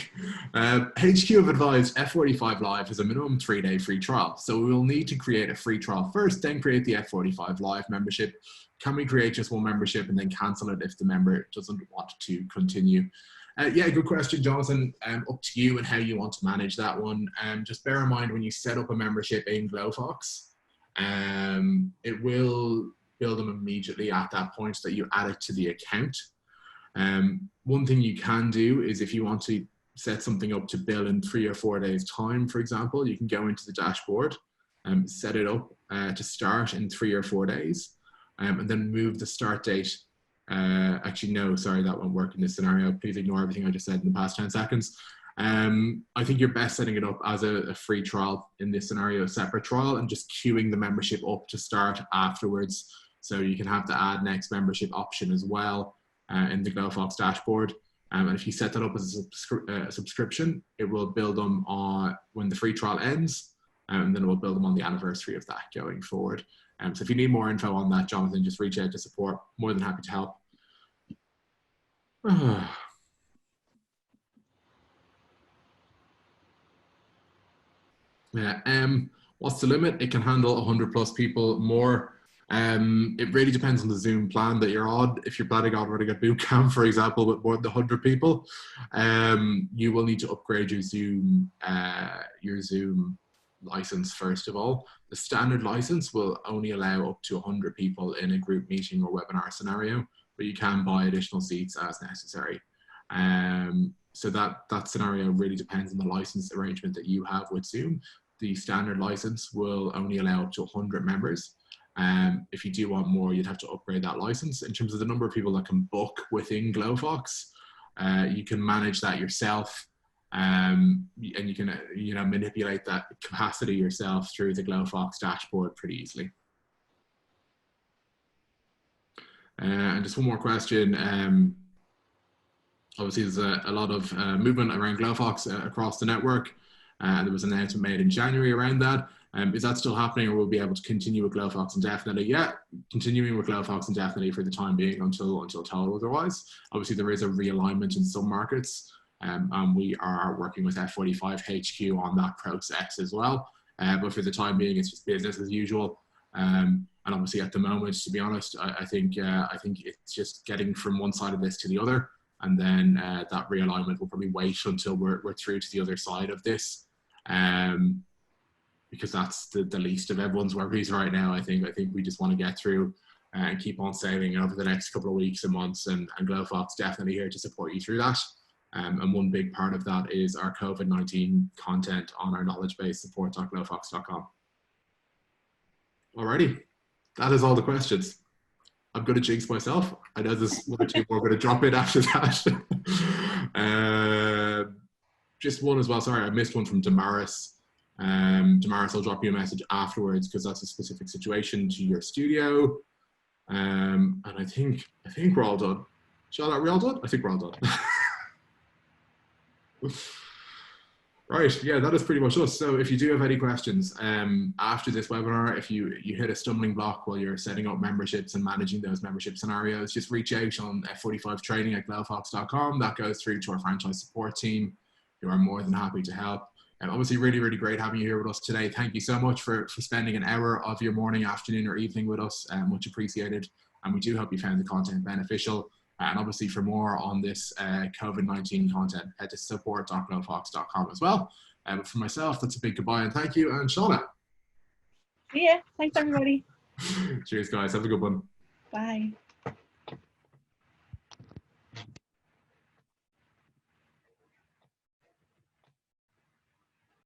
A: HQ have advised F45 Live is a minimum 3-day free trial. So we will need to create a free trial first, then create the F45 Live membership. Can we create just one membership and then cancel it if the member doesn't want to continue? Yeah, good question, Jonathan. Up to you and how you want to manage that one. Just bear in mind when you set up a membership in Glofox, it will bill them immediately at that point that you add it to the account. One thing you can do is if you want to set something up to bill in 3 or 4 days time, for example, you can go into the dashboard and set it up to start in 3 or 4 days, and then move the start date. Actually, no, sorry, that won't work in this scenario. Please ignore everything I just said in the past 10 seconds. I think you're best setting it up as a free trial in this scenario, a separate trial, and just queuing the membership up to start afterwards. So you can have the add next membership option as well in the Glofox dashboard. And if you set that up as a subscription, it will build them on when the free trial ends, and then it will build them on the anniversary of that going forward. So if you need more info on that, Jonathan, just reach out to support. More than happy to help. Yeah, what's the limit? It can handle 100 plus people more. It really depends on the Zoom plan that you're on. If you're planning on running a boot camp, for example, with more than 100 people, you will need to upgrade your Zoom license first of all. The standard license will only allow up to 100 people in a group meeting or webinar scenario, but you can buy additional seats as necessary. So that scenario really depends on the license arrangement that you have with Zoom. The standard license will only allow up to 100 members. If you do want more, you'd have to upgrade that license. In terms of the number of people that can book within Glofox, you can manage that yourself, and you can manipulate that capacity yourself through the Glofox dashboard pretty easily. And just one more question. Obviously, there's a lot of movement around Glofox across the network. There was an announcement made in January around that. Is that still happening, or will we be able to continue with Glofox indefinitely? Yeah, continuing with Glofox indefinitely for the time being until told otherwise. Obviously, there is a realignment in some markets, and we are working with F45 HQ on that process as well. but for the time being, it's just business as usual. And obviously at the moment, to be honest, I think it's just getting from one side of this to the other. And then that realignment will probably wait until we're through to the other side of this. Because that's the least of everyone's worries right now. I think we just want to get through and keep on sailing over the next couple of weeks and months, and Glofox definitely here to support you through that. And one big part of that is our COVID-19 content on our knowledge base, support.glofox.com. Alrighty, that is all the questions. I'm going to jinx myself. I know there's one or two more going to drop in after that. Just one as well. Sorry, I missed one from Damaris. Damaris, I'll drop you a message afterwards because that's a specific situation to your studio. And I think we're all done. Charlotte, are we all done? I think we're all done. Right, yeah, that is pretty much us. So if you do have any questions after this webinar, if you hit a stumbling block while you're setting up memberships and managing those membership scenarios, just reach out on F45training@glofox.com. That goes through to our franchise support team, who are more than happy to help. And obviously really, really great having you here with us today. Thank you so much for spending an hour of your morning, afternoon, or evening with us. Much appreciated. And we do hope you found the content beneficial. And obviously for more on this COVID-19 content, head to support.glofox.com as well. But for myself, that's a big goodbye and thank you. And Shauna.
B: See ya. Thanks, everybody.
A: Cheers, guys. Have a good one.
B: Bye.